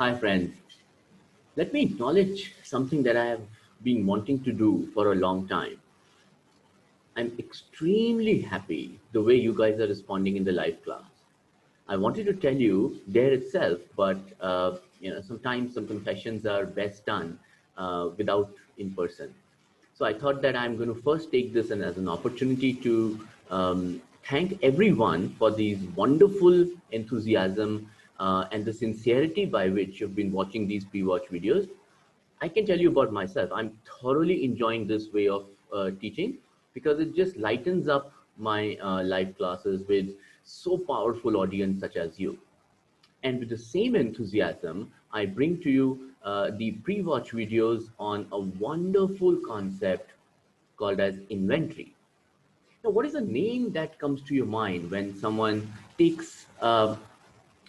Hi, friends. Let me acknowledge something that I have been wanting to do for a long time. I'm extremely happy the way you guys are responding in the live class. I wanted to tell you there itself, but sometimes some confessions are best done without in person. So I thought that I'm going to first take this and as an opportunity to thank everyone for these wonderful enthusiasm and the sincerity by which you've been watching these pre-watch videos. I can tell you about myself. I'm thoroughly enjoying this way of teaching because it just lightens up my live classes with so powerful audience such as you. And with the same enthusiasm, I bring to you the pre-watch videos on a wonderful concept called as inventory. Now, what is the name that comes to your mind when someone takes,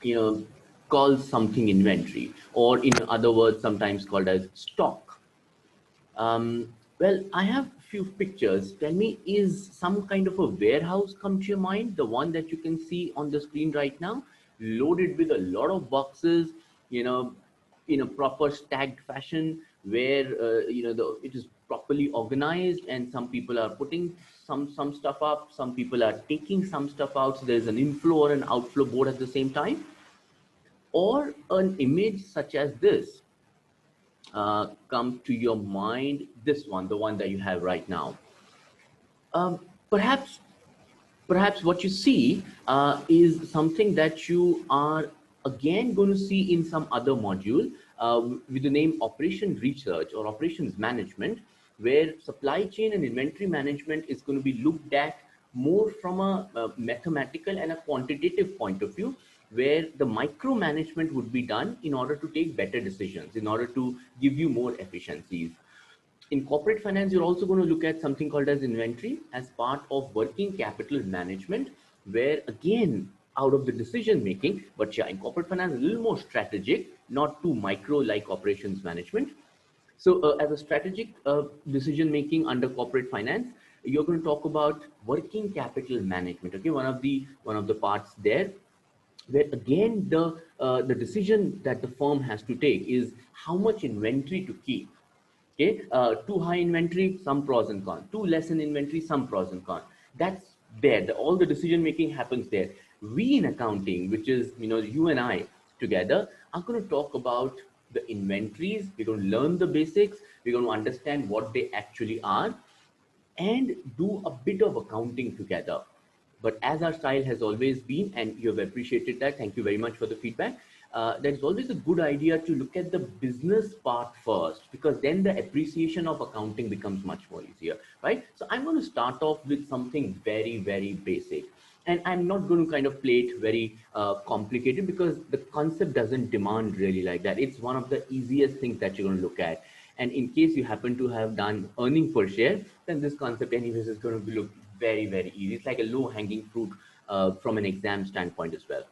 you know, calls something inventory, or in other words, sometimes called as stock? Well, I have a few pictures. Tell me, is some kind of a warehouse come to your mind? The one that you can see on the screen right now, loaded with a lot of boxes, you know, in a proper stacked fashion, where it is properly organized, and some people are putting some stuff up, some people are taking some stuff out. So there's an inflow or an outflow both at the same time, or an image such as this come to your mind, this one, the one that you have right now. Um, perhaps, perhaps what you see is something that you are again going to see in some other module with the name Operation Research or Operations Management, where supply chain and inventory management is going to be looked at more from a mathematical and a quantitative point of view, where the micromanagement would be done in order to take better decisions, in order to give you more efficiencies. In corporate finance, you're also going to look at something called as inventory as part of working capital management, where again, out of the decision making, but yeah, in corporate finance, a little more strategic, not too micro like operations management. So as a strategic decision making under corporate finance, you're going to talk about working capital management. Okay, one of the parts there, where again the decision that the firm has to take is how much inventory to keep. Okay, too high inventory, some pros and cons. Too less in inventory, some pros and cons. That's there. All the decision making happens there. We in accounting, which is you and I together, are going to talk about the inventories. We're going to learn the basics. We're going to understand what they actually are, and do a bit of accounting together. But as our style has always been, and you have appreciated that, thank you very much for the feedback. There's always a good idea to look at the business part first, because then the appreciation of accounting becomes much more easier, right? So I'm going to start off with something very, very basic. And I'm not going to kind of play it very complicated, because the concept doesn't demand really like that. It's one of the easiest things that you're going to look at. And in case you happen to have done earning per share, then this concept anyways is going to look very, very easy. It's like a low hanging fruit from an exam standpoint as well.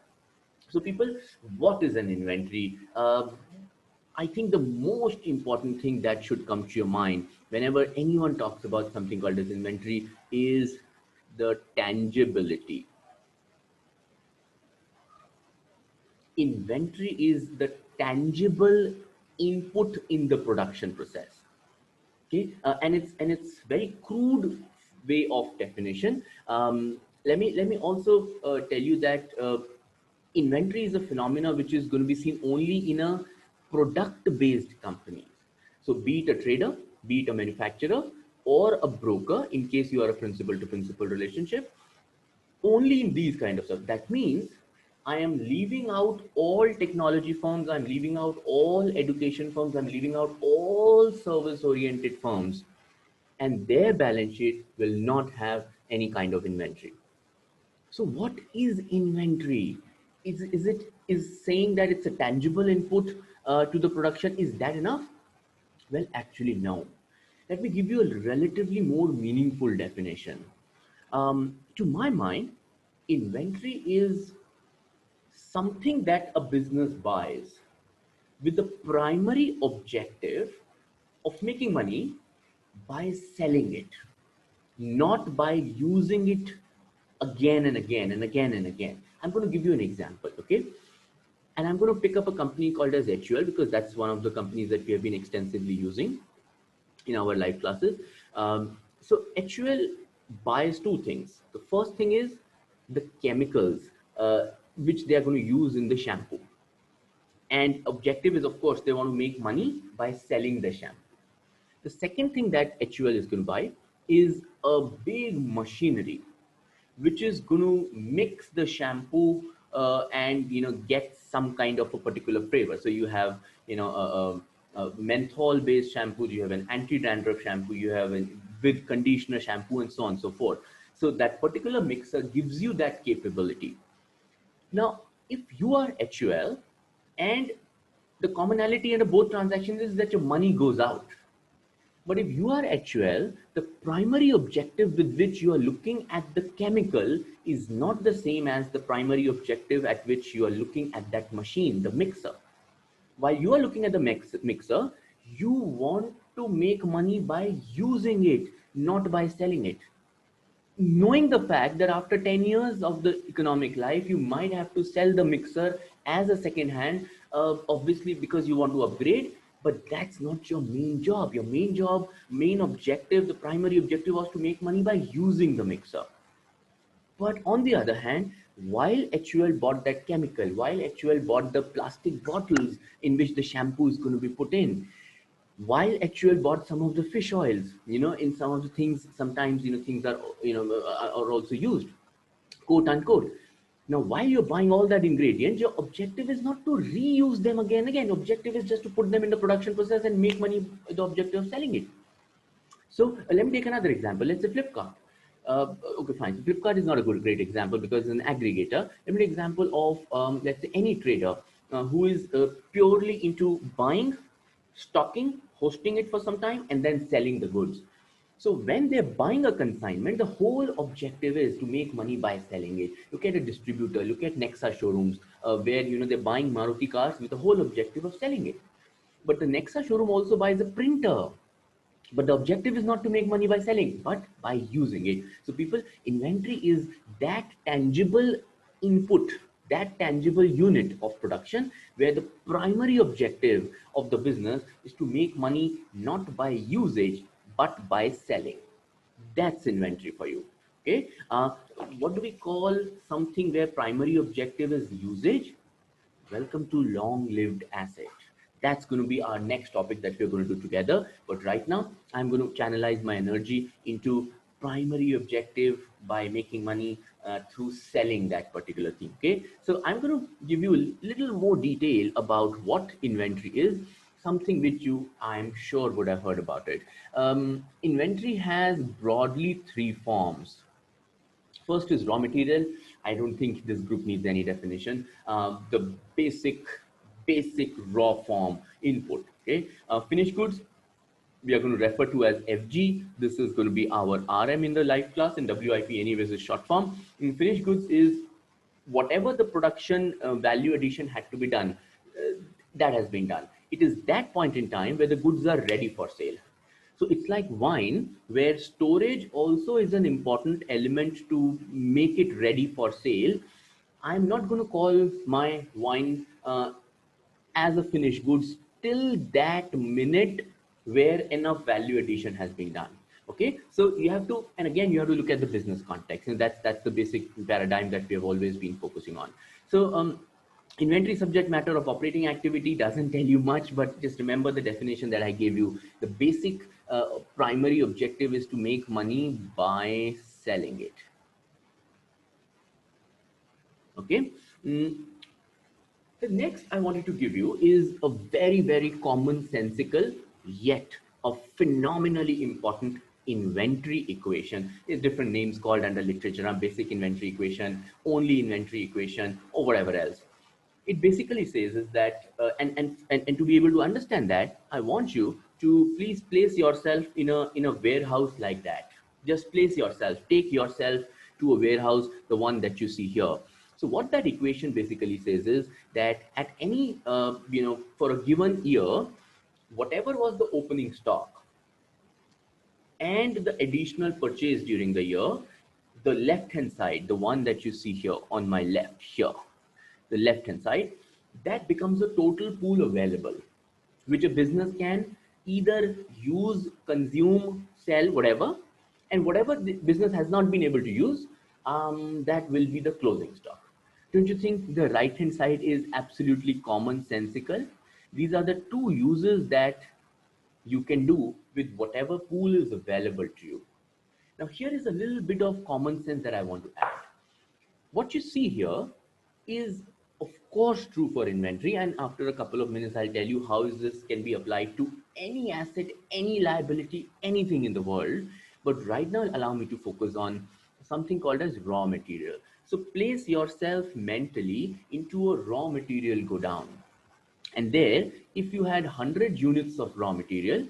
So people, what is an inventory? I think the most important thing that should come to your mind whenever anyone talks about something called as inventory is the tangibility. Inventory is the tangible input in the production process. Okay, and it's very crude way of definition. Let me also tell you that inventory is a phenomena which is going to be seen only in a product based company. So be it a trader, be it a manufacturer, or a broker, in case you are a principal to principal relationship, only in these kind of stuff. That means I am leaving out all technology firms, I'm leaving out all education firms, I'm leaving out all service oriented firms, and their balance sheet will not have any kind of inventory. So what is inventory? Is saying that it's a tangible input to the production, is that enough? Well, actually, no. Let me give you a relatively more meaningful definition. To my mind, inventory is something that a business buys with the primary objective of making money by selling it, not by using it again and again and again and again. I'm going to give you an example, okay? And I'm going to pick up a company called as HUL because that's one of the companies that we have been extensively using in our live classes. So HUL buys two things. The first thing is the chemicals which they are going to use in the shampoo. And objective is, of course, they want to make money by selling the shampoo. The second thing that HUL is going to buy is a big machinery which is going to mix the shampoo and get some kind of a particular flavor. So you have a menthol based shampoo, you have an anti-dandruff shampoo, you have a with conditioner shampoo, and so on and so forth. So that particular mixer gives you that capability. Now, if you are HUL and the commonality in both transactions is that your money goes out. But if you are HUL, the primary objective with which you are looking at the chemical is not the same as the primary objective at which you are looking at that machine, the mixer. While you are looking at the mixer, you want to make money by using it, not by selling it. Knowing the fact that after 10 years of the economic life, you might have to sell the mixer as a second hand, obviously because you want to upgrade, but that's not your main job. Your main job, main objective, the primary objective was to make money by using the mixer. But on the other hand, while HUL bought that chemical, while HUL bought the plastic bottles in which the shampoo is going to be put in, while HUL bought some of the fish oils, in some of the things, sometimes, things are also used, quote unquote. Now, while you're buying all that ingredients, your objective is not to reuse them again. Again, objective is just to put them in the production process and make money with the objective of selling it. So let me take another example. Let's say Flipkart. Okay, fine. So Flipkart is not a great example because it's an aggregator. Let me take an example of, let's say, any trader who is purely into buying, stocking, hosting it for some time, and then selling the goods. So when they're buying a consignment, the whole objective is to make money by selling it. Look at a distributor, look at Nexa showrooms, where they're buying Maruti cars with the whole objective of selling it. But the Nexa showroom also buys a printer, but the objective is not to make money by selling but by using it. So people, inventory is that tangible input, that tangible unit of production where the primary objective of the business is to make money not by usage but by selling. That's inventory for you. Okay. What do we call something where primary objective is usage? Welcome to long lived asset. That's going to be our next topic that we're going to do together. But right now, I'm going to channelize my energy into primary objective by making money through selling that particular thing. Okay. So I'm going to give you a little more detail about what inventory is, something which you, I'm sure, would have heard about it. Inventory has broadly three forms. First is raw material. I don't think this group needs any definition. The basic raw form input. Okay. Finished goods, we are going to refer to as FG. This is going to be our RM in the live class, and WIP anyways is short form. In finished goods is whatever the production value addition had to be done, that has been done. It is that point in time where the goods are ready for sale. So it's like wine, where storage also is an important element to make it ready for sale. I'm not going to call my wine as a finished goods till that minute where enough value addition has been done. Okay, so you have to, and again, you have to look at the business context, and that's the basic paradigm that we have always been focusing on. So inventory subject matter of operating activity doesn't tell you much, but just remember the definition that I gave you. The basic primary objective is to make money by selling it. Okay. The next I wanted to give you is a very, very commonsensical yet a phenomenally important inventory equation. There's different names called under literature, basic inventory equation, only inventory equation, or whatever else. It basically says is that, and to be able to understand that, I want you to please place yourself in a warehouse like that. Just place yourself, take yourself to a warehouse, the one that you see here. So what that equation basically says is that at any, for a given year, whatever was the opening stock and the additional purchase during the year, the left hand side, the one that you see here on my left here, the left hand side, that becomes a total pool available, which a business can either use, consume, sell, whatever, and whatever the business has not been able to use, that will be the closing stock. Don't you think the right hand side is absolutely commonsensical? These are the two uses that you can do with whatever pool is available to you. Now, here is a little bit of common sense that I want to add. What you see here is of course true for inventory, and after a couple of minutes I'll tell you how this can be applied to any asset, any liability, anything in the world. But right now allow me to focus on something called as raw material. So place yourself mentally into a raw material go down, and there, if you had 100 units of raw material,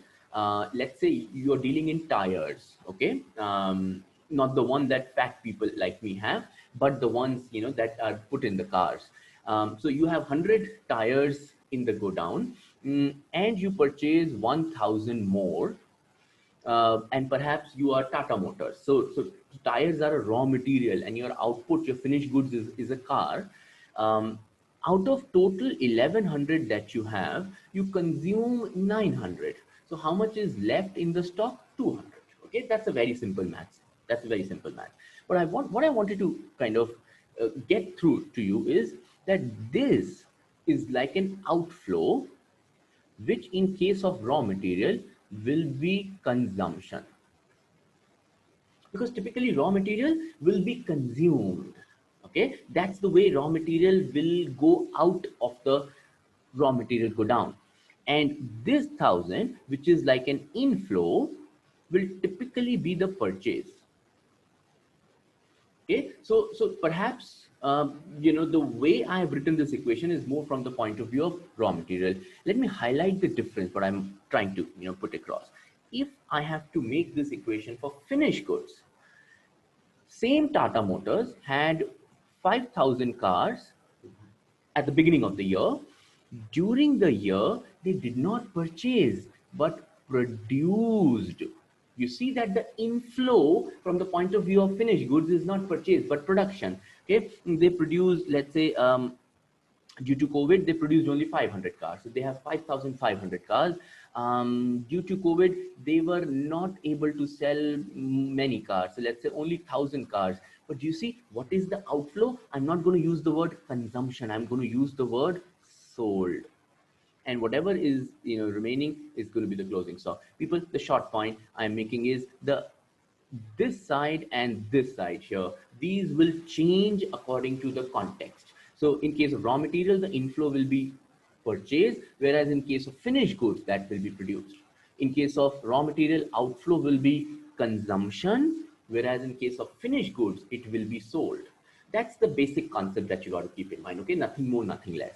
let's say you're dealing in tires, okay, not the one that fat people like me have, but the ones that are put in the cars. So you have 100 tires in the go down, and you purchase 1000 more, and perhaps you are Tata Motors. So tires are a raw material, and your output, your finished goods is a car. Um, Out of total 1100 that you have, you consume 900. So how much is left in the stock? 200. Okay, that's a very simple math. That's a very simple math. But what I wanted to kind of get through to you is that this is like an outflow, which in case of raw material will be consumption, because typically raw material will be consumed. Okay, that's the way raw material will go out of the raw material go down. And this 1000, which is like an inflow, will typically be the purchase. Okay, so perhaps the way I have written this equation is more from the point of view of raw material. Let me highlight the difference what I'm trying to put across. If I have to make this equation for finished goods, same Tata Motors had 5,000 cars at the beginning of the year. During the year, they did not purchase but produced. You see that the inflow from the point of view of finished goods is not purchase but production. Okay, they produce, let's say, due to COVID, they produced only 500 cars. So they have 5,500 cars. Due to COVID, they were not able to sell many cars. So let's say only 1,000 cars. But you see, what is the outflow? I'm not going to use the word consumption. I'm going to use the word sold. And whatever is remaining is going to be the closing stock. People, the short point I'm making is this side and this side here, these will change according to the context. So in case of raw material, the inflow will be purchased, whereas in case of finished goods, that will be produced. In case of raw material, outflow will be consumption, whereas in case of finished goods, it will be sold. That's the basic concept that you got to keep in mind. Okay, nothing more, nothing less.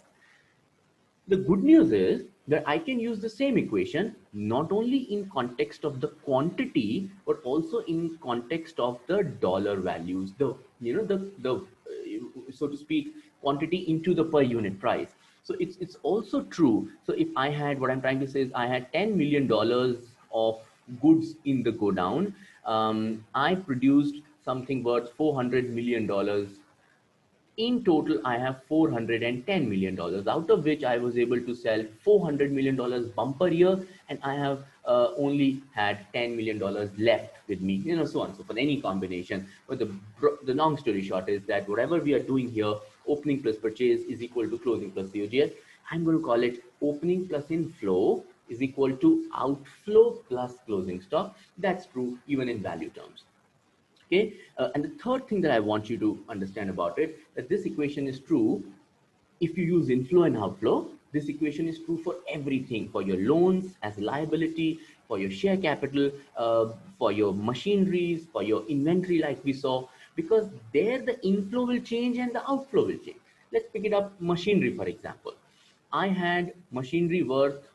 The good news is that I can use the same equation not only in context of the quantity but also in context of the dollar values, the so to speak, quantity into the per unit price. So it's also true. So if I had, what I'm trying to say is, I had $10 million of goods in the go down. I produced something worth $400 million. In total, I have $410 million, out of which I was able to sell $400 million bumper year, and I have only had $10 million left with me, so on. So for any combination. But the long story short is that whatever we are doing here, opening plus purchase is equal to closing plus COGS. I'm going to call it opening plus inflow is equal to outflow plus closing stock. That's true even in value terms. Okay, and the third thing that I want you to understand about it, that this equation is true if you use inflow and outflow. This equation is true for everything, for your loans as liability, for your share capital, for your machineries, for your inventory, like we saw, because there the inflow will change and the outflow will change. Let's pick it up, machinery, for example. I had machinery worth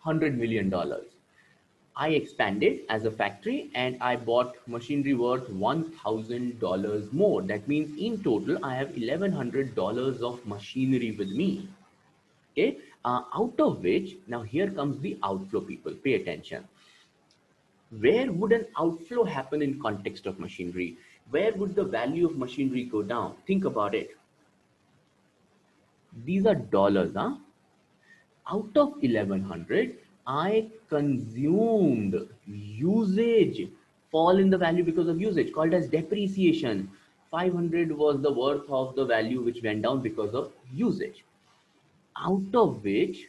$100 million. I expanded as a factory and I bought machinery worth $1,000 more. That means in total, I have $1,100 of machinery with me. Okay, out of which, now here comes the outflow, people. Pay attention. Where would an outflow happen in context of machinery? Where would the value of machinery go down? Think about it. These are dollars, huh? Out of 1100, I consumed usage, fall in the value because of usage, called as depreciation. 500 was the worth of the value which went down because of usage. Out of which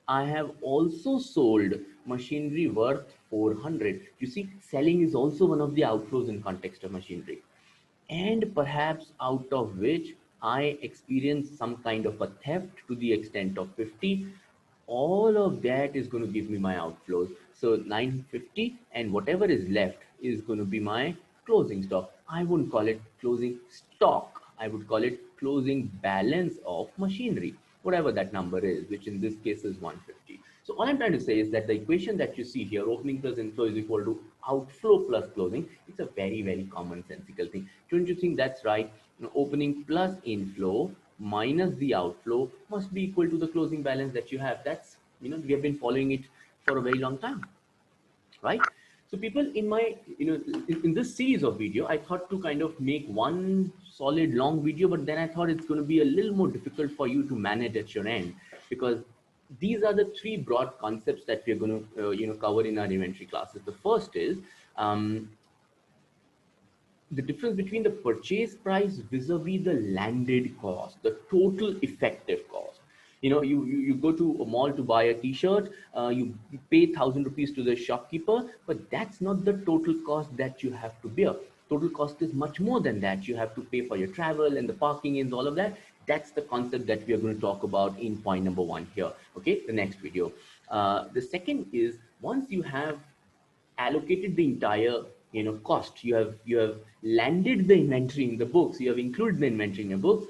I have also sold machinery worth 400. You see, selling is also one of the outflows in context of machinery. And perhaps out of which I experienced some kind of a theft to the extent of 50. All of that is going to give me my outflows. So 950, and whatever is left is going to be my closing stock. I wouldn't call it closing stock. I would call it closing balance of machinery, whatever that number is, which in this case is 150. So all I'm trying to say is that the equation that you see here, opening plus inflow is equal to outflow plus closing. It's a very, very commonsensical thing. Don't you think that's right? You know, opening plus inflow minus the outflow must be equal to the closing balance that you have. That's, we have been following it for a very long time, right? So people, in my, in this series of video, I thought to kind of make one solid long video, but then I thought it's going to be a little more difficult for you to manage at your end, because these are the three broad concepts that we're going to cover in our inventory classes. The first is um, the difference between the purchase price vis-a-vis the landed cost, the total effective cost. You go to a mall to buy a t-shirt, you pay 1,000 rupees to the shopkeeper, but that's not the total cost that you have to bear. Total cost is much more than that. You have to pay for your travel and the parking and all of that. That's the concept that we are going to talk about in point number one here. Okay, the next video. The second is, once you have allocated the entire cost, you have landed the inventory in the books, you have included the inventory in your books.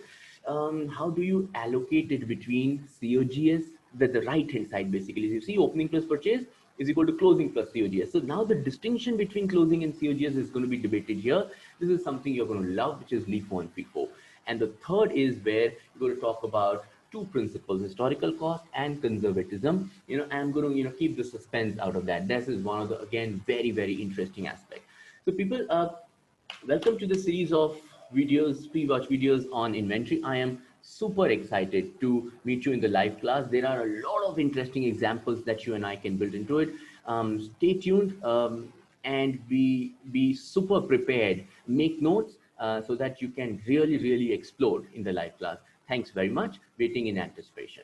How do you allocate it between COGS? The right hand side, basically, you see opening plus purchase is equal to closing plus COGS. So now the distinction between closing and COGS is going to be debated here. This is something you're going to love, which is LIFO and FIFO. And the third is where you're going to talk about two principles: historical cost and conservatism. I'm going to keep the suspense out of that. This is one of the, again, very, very interesting aspect. So people, welcome to the series of videos, pre-watch videos on inventory. I am super excited to meet you in the live class. There are a lot of interesting examples that you and I can build into it. Stay tuned, and be super prepared. Make notes so that you can really, really explode in the live class. Thanks very much. Waiting in anticipation.